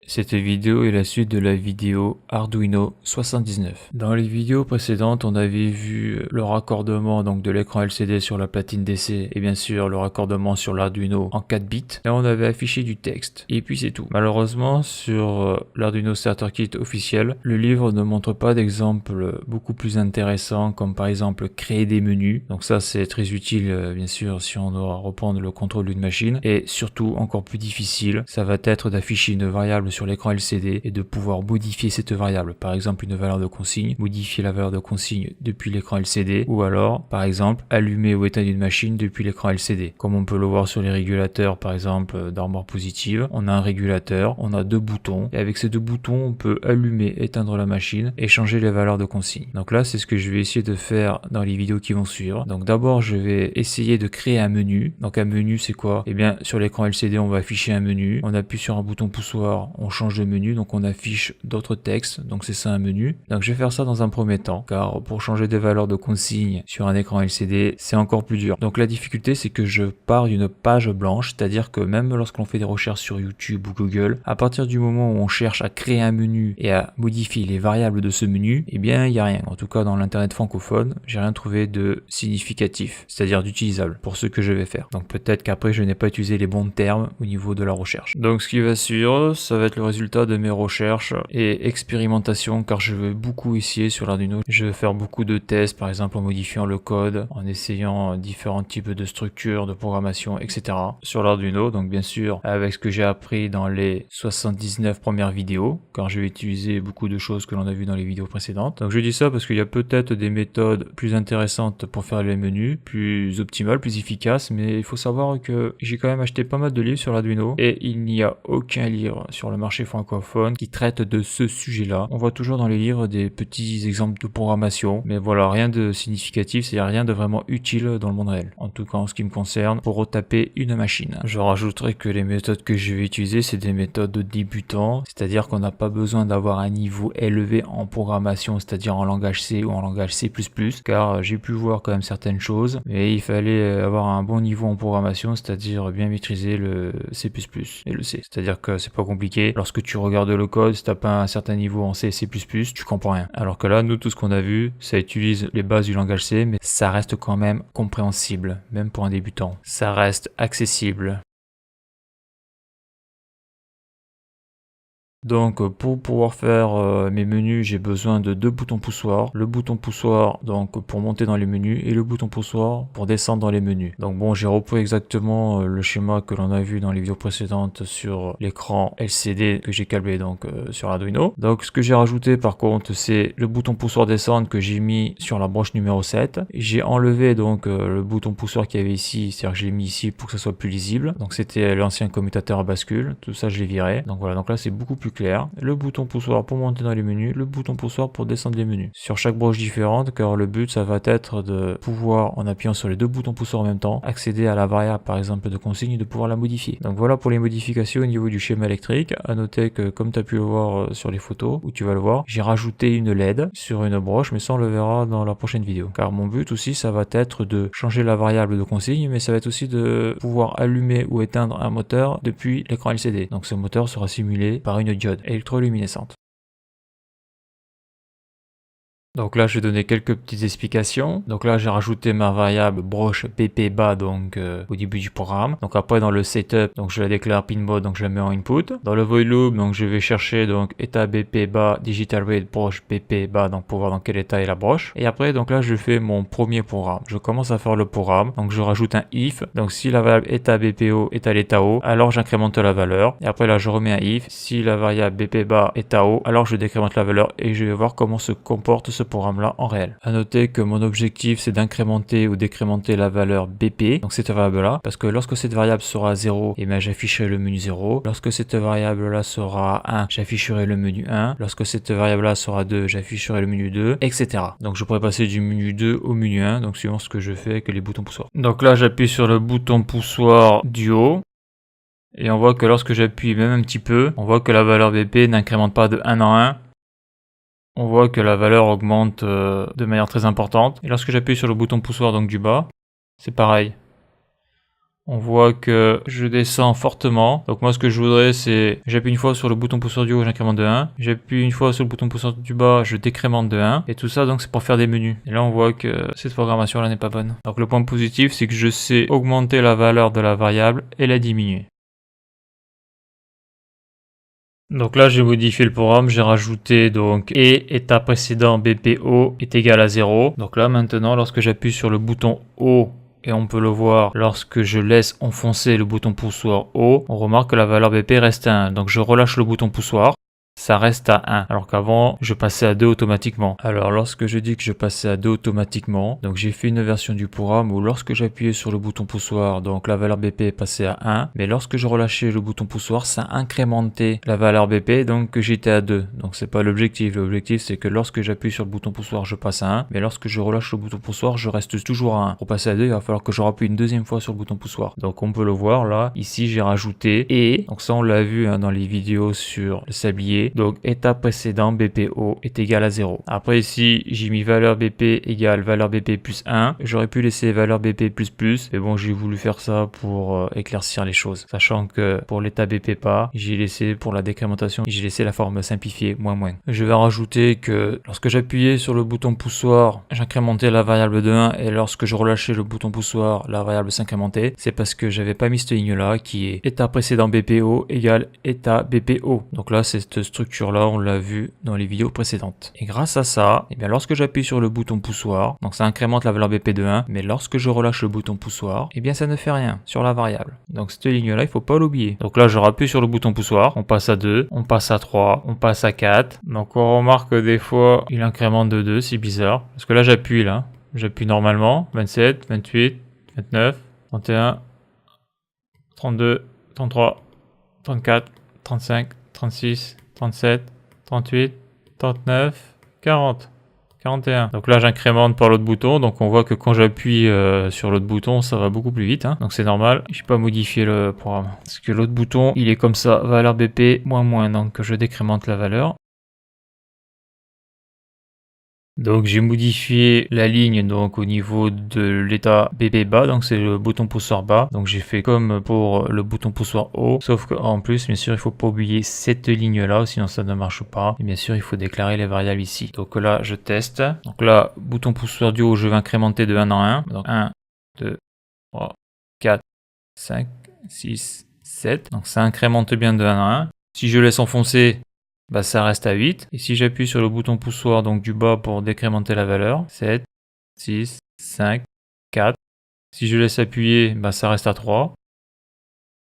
Cette vidéo est la suite de la vidéo Arduino 79. Dans les vidéos précédentes, on avait vu le raccordement donc de l'écran LCD sur la platine DC et bien sûr le raccordement sur l'Arduino en 4 bits. Là, on avait affiché du texte et puis c'est tout. Malheureusement, sur l'Arduino Starter Kit officiel, le livre ne montre pas d'exemples beaucoup plus intéressants comme par exemple créer des menus. Donc ça, c'est très utile bien sûr si on doit reprendre le contrôle d'une machine, et surtout encore plus difficile, ça va être d'afficher une variable sur l'écran LCD et de pouvoir modifier cette variable. Par exemple, une valeur de consigne, modifier la valeur de consigne depuis l'écran LCD, ou alors, par exemple, allumer ou éteindre une machine depuis l'écran LCD. Comme on peut le voir sur les régulateurs, par exemple, d'armoire positive, on a un régulateur, on a deux boutons, et avec ces deux boutons, on peut allumer, éteindre la machine et changer les valeurs de consigne. Donc là, c'est ce que je vais essayer de faire dans les vidéos qui vont suivre. Donc d'abord, je vais essayer de créer un menu. Donc un menu, c'est quoi? Eh bien, sur l'écran LCD, on va afficher un menu, on appuie sur un bouton poussoir, on change de menu, donc on affiche d'autres textes, donc c'est ça un menu. Donc je vais faire ça dans un premier temps, car pour changer des valeurs de consigne sur un écran LCD, c'est encore plus dur. Donc la difficulté, c'est que je pars d'une page blanche, c'est-à-dire que même lorsqu'on fait des recherches sur YouTube ou Google, à partir du moment où on cherche à créer un menu et à modifier les variables de ce menu, eh bien il n'y a rien. En tout cas dans l'internet francophone, j'ai rien trouvé de significatif, c'est-à-dire d'utilisable pour ce que je vais faire. Donc peut-être qu'après je n'ai pas utilisé les bons termes au niveau de la recherche. Donc ce qui va suivre, ça va être le résultat de mes recherches et expérimentations, car je vais beaucoup essayer sur l'Arduino. Je vais faire beaucoup de tests, par exemple en modifiant le code, en essayant différents types de structures, de programmation, etc. sur l'Arduino. Donc bien sûr avec ce que j'ai appris dans les 79 premières vidéos, car je vais utiliser beaucoup de choses que l'on a vu dans les vidéos précédentes. Donc je dis ça parce qu'il y a peut-être des méthodes plus intéressantes pour faire les menus, plus optimales, plus efficaces, mais il faut savoir que j'ai quand même acheté pas mal de livres sur l'Arduino et il n'y a aucun livre sur le marché francophone qui traite de ce sujet-là. On voit toujours dans les livres des petits exemples de programmation, mais voilà, rien de significatif, c'est-à-dire rien de vraiment utile dans le monde réel. En tout cas, en ce qui me concerne, pour retaper une machine. Je rajouterai que les méthodes que je vais utiliser, c'est des méthodes de débutants, c'est-à-dire qu'on n'a pas besoin d'avoir un niveau élevé en programmation, c'est-à-dire en langage C ou en langage C++, car j'ai pu voir quand même certaines choses, mais il fallait avoir un bon niveau en programmation, c'est-à-dire bien maîtriser le C++ et le C. C'est-à-dire que c'est pas compliqué. Lorsque tu regardes le code, si t'as pas un certain niveau en C et C++, tu comprends rien. Alors que là, nous, tout ce qu'on a vu, ça utilise les bases du langage C, mais ça reste quand même compréhensible, même pour un débutant. Ça reste accessible. Donc pour pouvoir faire mes menus, j'ai besoin de deux boutons poussoirs. Le bouton poussoir donc pour monter dans les menus et le bouton poussoir pour descendre dans les menus. Donc bon, j'ai repris exactement le schéma que l'on a vu dans les vidéos précédentes sur l'écran LCD que j'ai câblé donc sur l'Arduino. Donc ce que j'ai rajouté par contre, c'est le bouton poussoir descendre que j'ai mis sur la broche numéro 7. J'ai enlevé donc le bouton poussoir qu'il y avait ici, c'est-à-dire que je l'ai mis ici pour que ça soit plus lisible. Donc c'était l'ancien commutateur à bascule, tout ça je l'ai viré. Donc voilà, donc là c'est beaucoup plus clair. Le bouton poussoir pour monter dans les menus, le bouton poussoir pour descendre les menus. Sur chaque broche différente, car le but ça va être de pouvoir, en appuyant sur les deux boutons poussoirs en même temps, accéder à la variable par exemple de consigne et de pouvoir la modifier. Donc voilà pour les modifications au niveau du schéma électrique. À noter que comme tu as pu le voir sur les photos, où tu vas le voir, j'ai rajouté une LED sur une broche, mais ça on le verra dans la prochaine vidéo. Car mon but aussi ça va être de changer la variable de consigne, mais ça va être aussi de pouvoir allumer ou éteindre un moteur depuis l'écran LCD. Donc ce moteur sera simulé par une diode électroluminescente. Donc là, je vais donner quelques petites explications. Donc là, j'ai rajouté ma variable broche BP bas donc au début du programme. Donc après dans le setup, donc je la déclare pin mode, donc je la mets en input. Dans le void loop, donc je vais chercher donc état BP bas digital read broche BP bas, donc pour voir dans quel état est la broche. Et après donc là, je fais mon premier programme. Je commence à faire le programme. Donc je rajoute un if. Donc si la variable état BPO est à l'état haut, alors j'incrémente la valeur. Et après là, je remets un if. Si la variable BP bas est à haut, alors je décrémente la valeur et je vais voir comment se comporte ce programme là en réel. À noter que mon objectif c'est d'incrémenter ou décrémenter la valeur BP, donc cette variable là, parce que lorsque cette variable sera 0, et bien j'afficherai le menu 0. Lorsque cette variable là sera 1, j'afficherai le menu 1. Lorsque cette variable là sera 2, j'afficherai le menu 2, etc. Donc je pourrais passer du menu 2 au menu 1, donc suivant ce que je fais avec les boutons poussoirs. Donc là j'appuie sur le bouton poussoir du haut. Et on voit que lorsque j'appuie même un petit peu, on voit que la valeur BP n'incrémente pas de 1 en 1. On voit que la valeur augmente de manière très importante. Et lorsque j'appuie sur le bouton poussoir donc du bas, c'est pareil. on voit que je descends fortement. Donc moi ce que je voudrais c'est, j'appuie une fois sur le bouton pousseur du haut, j'incrémente de 1. J'appuie une fois sur le bouton pousseur du bas, je décrémente de 1. Et tout ça donc c'est pour faire des menus. Et là on voit que cette programmation là n'est pas bonne. Donc le point positif c'est que je sais augmenter la valeur de la variable et la diminuer. Donc là j'ai modifié le programme, j'ai rajouté donc et état précédent BPO est égal à 0. Donc là maintenant lorsque j'appuie sur le bouton haut, et on peut le voir lorsque je laisse enfoncer le bouton poussoir haut, on remarque que la valeur BP reste à 1. Donc je relâche le bouton poussoir, ça reste à 1, alors qu'avant je passais à 2 automatiquement. Alors lorsque je dis que je passais à 2 automatiquement, donc j'ai fait une version du programme où lorsque j'appuyais sur le bouton poussoir, donc la valeur BP est passée à 1, mais lorsque je relâchais le bouton poussoir, ça incrémentait la valeur BP, donc que j'étais à 2. Donc c'est pas l'objectif, l'objectif c'est que lorsque j'appuie sur le bouton poussoir, je passe à 1, mais lorsque je relâche le bouton poussoir, je reste toujours à 1. Pour passer à 2, il va falloir que je rappuie une deuxième fois sur le bouton poussoir. Donc on peut le voir là, ici j'ai rajouté et, donc ça on l'a vu dans les vidéos sur le sablier, donc état précédent BPO est égal à 0. Après ici j'ai mis valeur BP égale valeur BP plus 1. J'aurais pu laisser valeur BP plus plus, mais bon j'ai voulu faire ça pour éclaircir les choses. Sachant que pour l'état BP pas, j'ai laissé pour la décrémentation, j'ai laissé la forme simplifiée moins moins. Je vais rajouter que lorsque j'appuyais sur le bouton poussoir, j'incrémentais la variable de 1 et lorsque je relâchais le bouton poussoir, la variable s'incrémentait. C'est parce que j'avais pas mis cette ligne là qui est état précédent BPO égale état BPO. Donc là cette structure là on l'a vu dans les vidéos précédentes. Et grâce à ça, eh bien lorsque j'appuie sur le bouton poussoir, donc ça incrémente la valeur BP de 1, mais lorsque je relâche le bouton poussoir, eh bien ça ne fait rien sur la variable. Donc cette ligne là il faut pas l'oublier. Donc là je rappuie sur le bouton poussoir, on passe à 2, on passe à 3, on passe à 4. Donc on remarque que des fois il incrémente de 2, c'est bizarre. Parce que là j'appuie normalement, 27, 28, 29, 31, 32, 33, 34, 35, 36, 37, 38, 39, 40, 41. Donc là j'incrémente par l'autre bouton, donc on voit que quand j'appuie sur l'autre bouton ça va beaucoup plus vite, donc c'est normal. Je n'ai pas modifié le programme parce que l'autre bouton il est comme ça, valeur BP moins moins, donc je décrémente la valeur. Donc j'ai modifié la ligne donc au niveau de l'état BP bas, donc c'est le bouton poussoir bas. Donc j'ai fait comme pour le bouton poussoir haut, sauf qu'en plus bien sûr il faut pas oublier cette ligne là, sinon ça ne marche pas. Et bien sûr il faut déclarer les variables ici. Donc là je teste. Donc là bouton poussoir du haut, je vais incrémenter de 1 en 1. Donc 1, 2, 3, 4, 5, 6, 7. Donc ça incrémente bien de 1 en 1. Si je laisse enfoncer, bah ça reste à 8. Et si j'appuie sur le bouton poussoir donc du bas pour décrémenter la valeur, 7, 6, 5, 4. Si je laisse appuyer, bah ça reste à 3,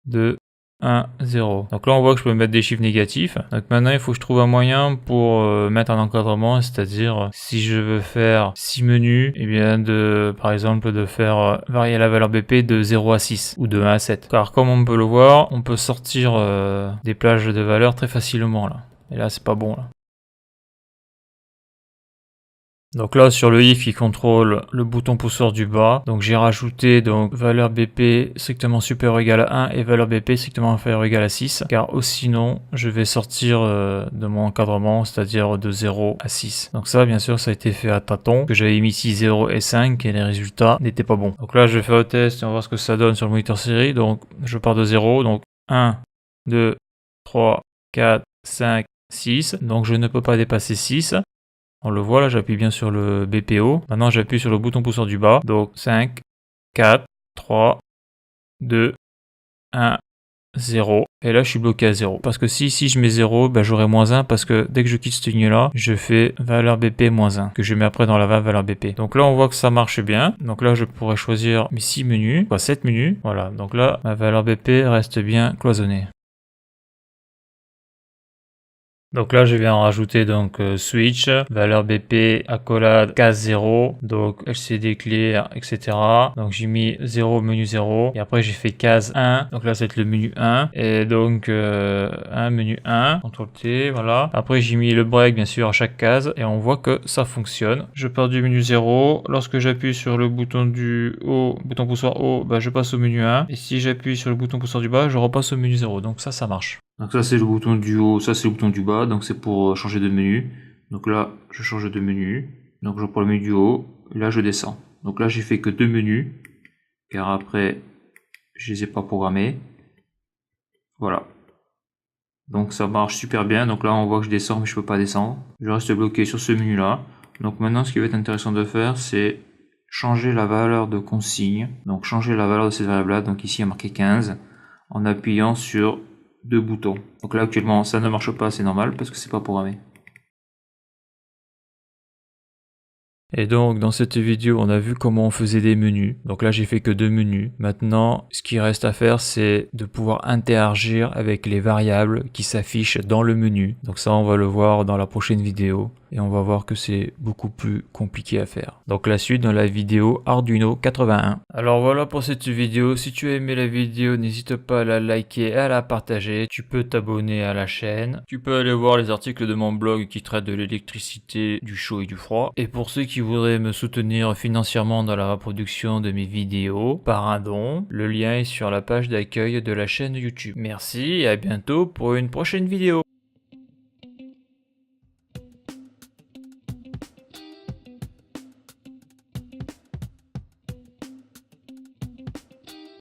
2, 1, 0. Donc là on voit que je peux mettre des chiffres négatifs. Donc maintenant il faut que je trouve un moyen pour mettre un encadrement, c'est-à-dire si je veux faire 6 menus, et bien par exemple de faire varier la valeur BP de 0 à 6 ou de 1 à 7. Car comme on peut le voir, on peut sortir des plages de valeurs très facilement là. Et là, c'est pas bon, là. Donc là, sur le if, il contrôle le bouton pousseur du bas. Donc j'ai rajouté donc valeur BP strictement supérieure ou égale à 1 et valeur BP strictement inférieure ou égale à 6. Car sinon, je vais sortir de mon encadrement, c'est-à-dire de 0 à 6. Donc ça, bien sûr, ça a été fait à tâtons. Que j'avais mis ici 0 et 5 et les résultats n'étaient pas bons. Donc là, je vais faire le test et on va voir ce que ça donne sur le moniteur série. Donc je pars de 0. Donc 1, 2, 3, 4, 5, 6, donc je ne peux pas dépasser 6. On le voit là, j'appuie bien sur le BPO. Maintenant j'appuie sur le bouton pousseur du bas. Donc 5, 4, 3, 2, 1, 0. Et là je suis bloqué à 0. Parce que si je mets 0, ben, j'aurai moins 1 parce que dès que je quitte cette ligne là, je fais valeur BP moins 1. Que je mets après dans la valeur BP. Donc là on voit que ça marche bien. Donc là je pourrais choisir mes 6 menus, 7 menus. Voilà, donc là ma valeur BP reste bien cloisonnée. Donc là, je viens rajouter donc switch, valeur BP, accolade, case 0, donc LCD clear, etc. Donc j'ai mis 0, menu 0, et après j'ai fait case 1, donc là c'est le menu 1, et donc 1, menu 1, CTRL T, voilà. Après j'ai mis le break bien sûr à chaque case, et on voit que ça fonctionne. Je pars du menu 0, lorsque j'appuie sur le bouton du haut, bouton poussoir haut, bah, je passe au menu 1, et si j'appuie sur le bouton poussoir du bas, je repasse au menu 0, donc ça marche. Donc ça c'est le bouton du haut, ça c'est le bouton du bas, donc c'est pour changer de menu. Donc là je change de menu, donc je prends le menu du haut, et là je descends. Donc là j'ai fait que 2 menus, car après je les ai pas programmés. Voilà. Donc ça marche super bien. Donc là on voit que je descends mais je peux pas descendre. Je reste bloqué sur ce menu là. Donc maintenant ce qui va être intéressant de faire c'est changer la valeur de consigne. Donc changer la valeur de cette variable là. Donc ici il y a marqué 15 en appuyant sur deux boutons. Donc là actuellement ça ne marche pas, c'est normal parce que c'est pas programmé. Et donc dans cette vidéo on a vu comment on faisait des menus. Donc là j'ai fait que 2 menus. Maintenant ce qui reste à faire c'est de pouvoir interagir avec les variables qui s'affichent dans le menu. Donc ça on va le voir dans la prochaine vidéo. Et on va voir que c'est beaucoup plus compliqué à faire. Donc la suite dans la vidéo Arduino 81. Alors voilà pour cette vidéo. Si tu as aimé la vidéo, n'hésite pas à la liker et à la partager. Tu peux t'abonner à la chaîne. Tu peux aller voir les articles de mon blog qui traitent de l'électricité, du chaud et du froid. Et pour ceux qui voudraient me soutenir financièrement dans la reproduction de mes vidéos par un don, le lien est sur la page d'accueil de la chaîne YouTube. Merci et à bientôt pour une prochaine vidéo.